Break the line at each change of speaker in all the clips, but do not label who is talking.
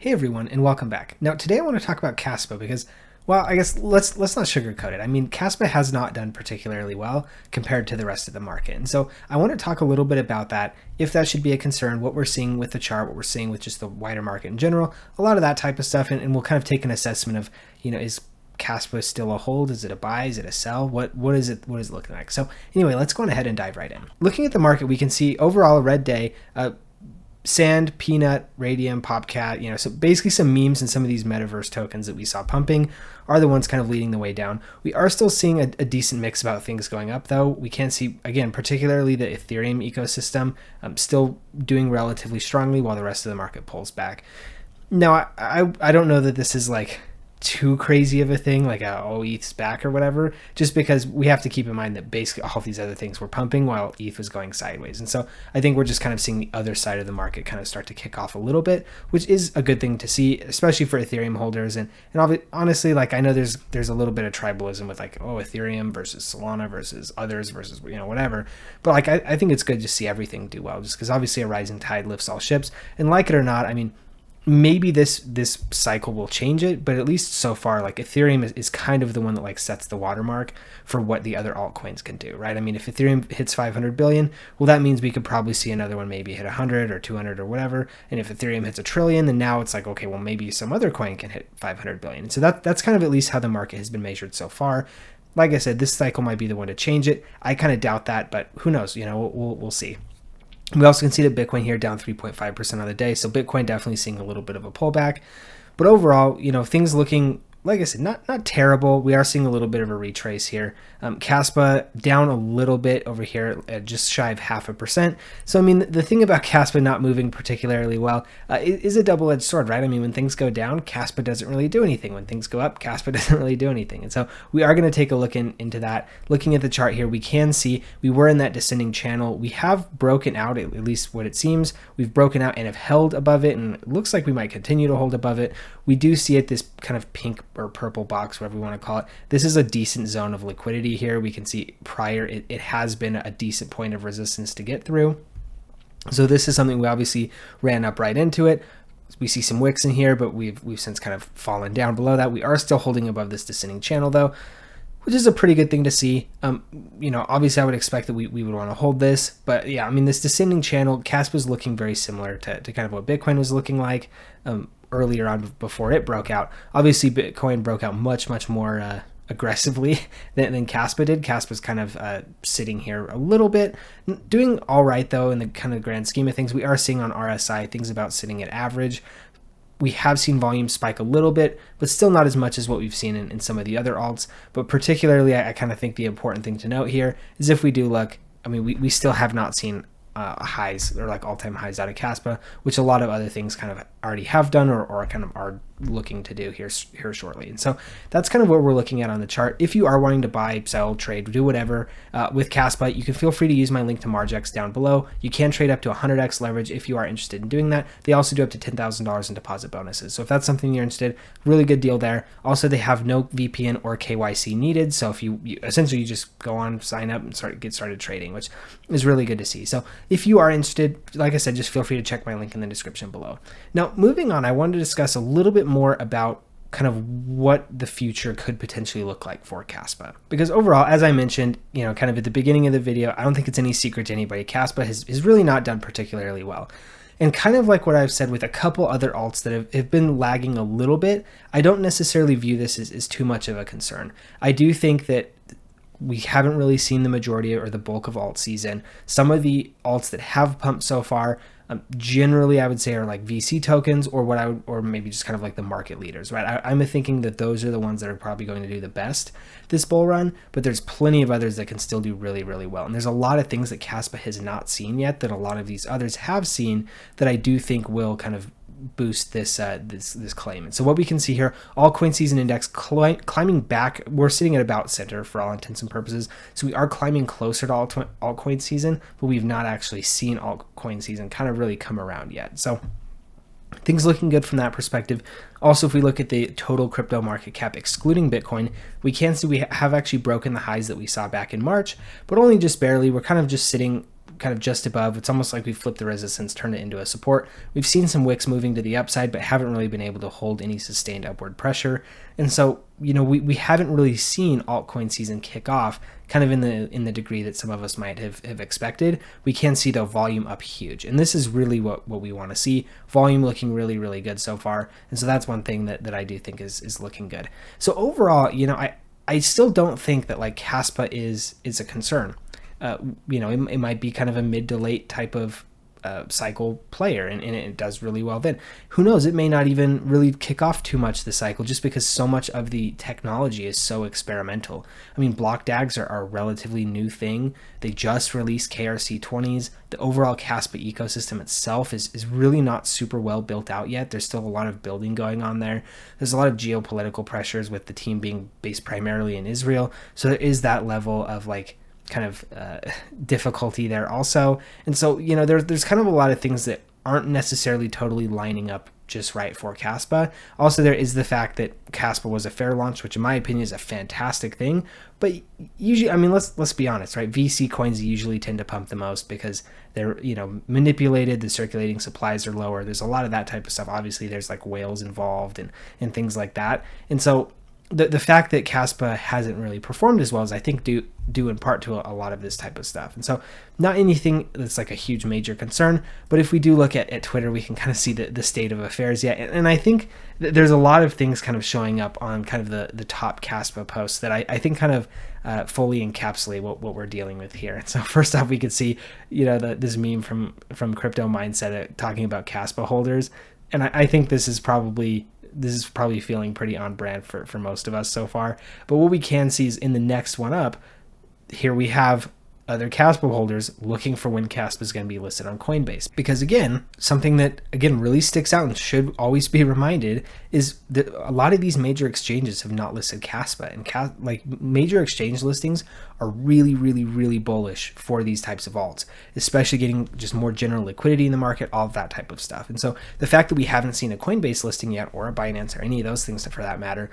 Hey everyone, and welcome back. Now today I want to talk about Kaspa because, well, I guess let's not sugarcoat it. I mean, Kaspa has not done particularly well compared to the rest of the market. And so I want to talk a little bit about that, if that should be a concern, what we're seeing with the chart, what we're seeing with just the wider market in general, a lot of that type of stuff, and we'll kind of take an assessment of, is Kaspa still a hold? Is it a buy? Is it a sell? What is it looking like? So anyway, let's go on ahead and dive right in. Looking at the market, we can see overall a red day. Sand, Peanut, Radium, Popcat, so basically some memes and some of these metaverse tokens that we saw pumping are the ones kind of leading the way down. We are still seeing a decent mix about things going up, though. We can see, again, particularly the Ethereum ecosystem still doing relatively strongly while the rest of the market pulls back. Now, I don't know that this is like too crazy of a thing, like ETH's back or whatever, just because we have to keep in mind that basically all of these other things were pumping while ETH was going sideways. And so I think we're just kind of seeing the other side of the market kind of start to kick off a little bit, which is a good thing to see, especially for Ethereum holders. And honestly, like, I know there's a little bit of tribalism with like, Ethereum versus Solana versus others versus, whatever. But like, I think it's good to see everything do well, just because obviously a rising tide lifts all ships. And like it or not, I mean, maybe this cycle will change it, but at least so far, like, Ethereum is kind of the one that like sets the watermark for what the other altcoins can do, right? I mean, if Ethereum hits 500 billion, well, that means we could probably see another one maybe hit 100 or 200 or whatever. And if Ethereum hits 1 trillion, then now it's like, okay, well, maybe some other coin can hit 500 billion. And so that's kind of at least how the market has been measured so far. Like I said, this cycle might be the one to change it. I kind of doubt that, but who knows? We'll see. We also can see that Bitcoin here down 3.5% on the day. So Bitcoin definitely seeing a little bit of a pullback. But overall, things looking, like I said, not terrible. We are seeing a little bit of a retrace here. Kaspa down a little bit over here, just shy of 0.5%. So, I mean, the thing about Kaspa not moving particularly well is a double-edged sword, right? I mean, when things go down, Kaspa doesn't really do anything. When things go up, Kaspa doesn't really do anything. And so we are going to take a look into that. Looking at the chart here, we can see we were in that descending channel. We have broken out, at least what it seems. We've broken out and have held above it, and it looks like we might continue to hold above it. We do see it, this kind of pink or purple box, whatever we want to call it. This is a decent zone of liquidity here. We can see prior it has been a decent point of resistance to get through. So this is something we obviously ran up right into it. We see some wicks in here, but we've since kind of fallen down below that. We are still holding above this descending channel though, which is a pretty good thing to see. Obviously I would expect that we would want to hold this, but yeah, I mean, this descending channel, Kaspa is looking very similar to kind of what Bitcoin was looking like earlier on before it broke out. Obviously Bitcoin broke out much more aggressively than Kaspa did. Kaspa's kind of sitting here a little bit, doing all right though in the kind of grand scheme of things. We are seeing on RSI things about sitting at average. We have seen volume spike a little bit, but still not as much as what we've seen in some of the other alts. But particularly, I kind of think the important thing to note here is if we do look, I mean, we still have not seen highs or like all-time highs out of Kaspa, which a lot of other things kind of already have done or kind of are looking to do here shortly. And so that's kind of what we're looking at on the chart. If you are wanting to buy, sell, trade, do whatever with Kaspa, you can feel free to use my link to Margex down below. You can trade up to 100x leverage if you are interested in doing that. They also do up to $10,000 in deposit bonuses. So if that's something you're interested, really good deal there. Also, they have no VPN or KYC needed. So if you essentially you just go on, sign up, and get started trading, which is really good to see. So if you are interested, like I said, just feel free to check my link in the description below. Now, moving on, I wanted to discuss a little bit more about kind of what the future could potentially look like for Kaspa. Because overall, as I mentioned, kind of at the beginning of the video, I don't think it's any secret to anybody, Kaspa has really not done particularly well. And kind of like what I've said with a couple other alts that have been lagging a little bit, I don't necessarily view this as too much of a concern. I do think that we haven't really seen the majority or the bulk of alt season. Some of the alts that have pumped so far, generally I would say are like VC tokens or maybe just kind of like the market leaders, right? I'm thinking that those are the ones that are probably going to do the best this bull run, but there's plenty of others that can still do really, really well. And there's a lot of things that Kaspa has not seen yet that a lot of these others have seen that I do think will kind of boost this claim. And so what we can see here, altcoin season index climbing back. We're sitting at about center for all intents and purposes. So we are climbing closer to altcoin season, but we've not actually seen altcoin season kind of really come around yet. So things looking good from that perspective. Also, if we look at the total crypto market cap excluding Bitcoin, we can see we have actually broken the highs that we saw back in March, but only just barely. We're kind of just sitting kind of just above. It's almost like we flipped the resistance, turned it into a support. We've seen some wicks moving to the upside, but haven't really been able to hold any sustained upward pressure. And so, we haven't really seen altcoin season kick off kind of in the degree that some of us might have expected. We can see the volume up huge. And this is really what we want to see. Volume looking really, really good so far. And so that's one thing that I do think is looking good. So overall, I still don't think that like Kaspa is a concern. It might be kind of a mid to late type of cycle player, and it does really well then. Who knows, it may not even really kick off too much this cycle, just because so much of the technology is so experimental. I mean, BLOCKDAGs are a relatively new thing. They just released KRC20s. The overall Kaspa ecosystem itself is really not super well built out yet. There's still a lot of building going on there. There's a lot of geopolitical pressures with the team being based primarily in Israel, so there is that level of like kind of difficulty there also. And so, there's kind of a lot of things that aren't necessarily totally lining up just right for Kaspa. Also, there is the fact that Kaspa was a fair launch, which in my opinion is a fantastic thing. But usually, I mean, let's be honest, right? VC coins usually tend to pump the most because they're, manipulated. The circulating supplies are lower. There's a lot of that type of stuff. Obviously, there's like whales involved and things like that. And so the fact that Kaspa hasn't really performed as well as I think due in part to a lot of this type of stuff. And so not anything that's like a huge major concern, but if we do look at Twitter, we can kind of see the state of affairs yet. And I think there's a lot of things kind of showing up on kind of the top Kaspa posts that I think kind of fully encapsulate what we're dealing with here. So first off, we could see, this meme from Crypto Mindset talking about Kaspa holders. And I think this is probably feeling pretty on brand for most of us so far. But what we can see is in the next one up, here we have other Kaspa holders looking for when Kaspa is going to be listed on Coinbase. Because again, something that really sticks out and should always be reminded is that a lot of these major exchanges have not listed Kaspa, and major exchange listings are really, really, really bullish for these types of alts, especially getting just more general liquidity in the market, all of that type of stuff. And so the fact that we haven't seen a Coinbase listing yet, or a Binance, or any of those things for that matter,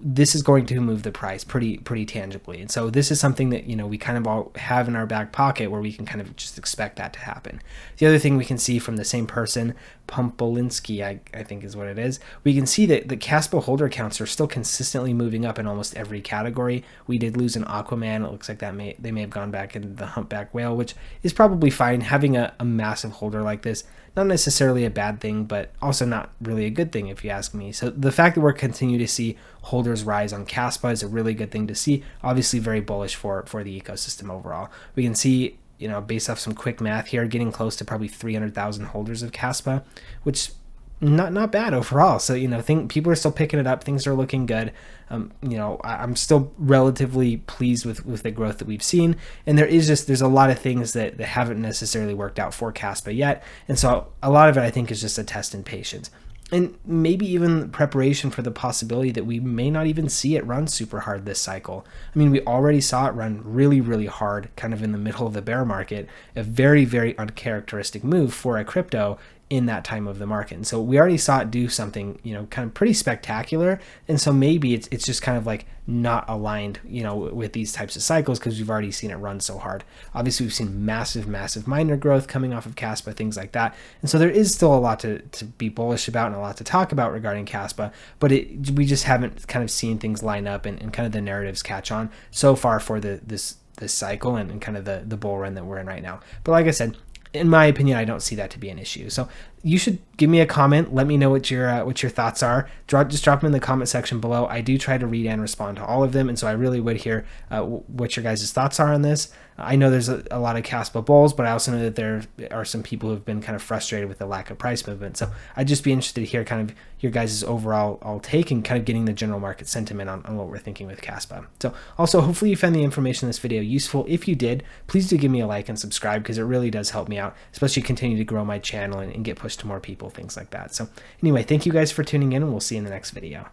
this is going to move the price pretty tangibly. And so this is something that, we kind of all have in our back pocket where we can kind of just expect that to happen. The other thing we can see from the same person, Pumpolinski, I think is what it is, we can see that the Kaspa holder counts are still consistently moving up in almost every category. We did lose an Aquaman. It looks like they may have gone back into the humpback whale, which is probably fine. Having a massive holder like this, not necessarily a bad thing, but also not really a good thing if you ask me. So the fact that we're continuing to see holders rise on Kaspa is a really good thing to see. Obviously very bullish for the ecosystem overall. We can see, based off some quick math here, getting close to probably 300,000 holders of Kaspa, which not bad overall. So, think people are still picking it up. Things are looking good. I'm still relatively pleased with the growth that we've seen. And there's a lot of things that haven't necessarily worked out for Kaspa yet. And so a lot of it, I think, is just a test in patience. And maybe even preparation for the possibility that we may not even see it run super hard this cycle. I mean, we already saw it run really, really hard kind of in the middle of the bear market, a very, very uncharacteristic move for a crypto in that time of the market. And so we already saw it do something, kind of pretty spectacular. And so maybe it's just kind of like not aligned, with these types of cycles because we've already seen it run so hard. Obviously, we've seen massive miner growth coming off of Kaspa, things like that. And so there is still a lot to be bullish about and a lot to talk about regarding Kaspa, but we just haven't kind of seen things line up and kind of the narratives catch on so far for this cycle and kind of the bull run that we're in right now. But like I said, in my opinion, I don't see that to be an issue. So you should give me a comment. Let me know what your thoughts are. Just drop them in the comment section below. I do try to read and respond to all of them, and so I really would hear what your guys' thoughts are on this. I know there's a lot of Kaspa bulls, but I also know that there are some people who have been kind of frustrated with the lack of price movement. So I'd just be interested to hear kind of your guys' overall take and kind of getting the general market sentiment on what we're thinking with Kaspa. So also, hopefully you found the information in this video useful. If you did, please do give me a like and subscribe because it really does help me out, especially continue to grow my channel and get pushed to more people, things like that. So anyway, thank you guys for tuning in, and we'll see you in the next video.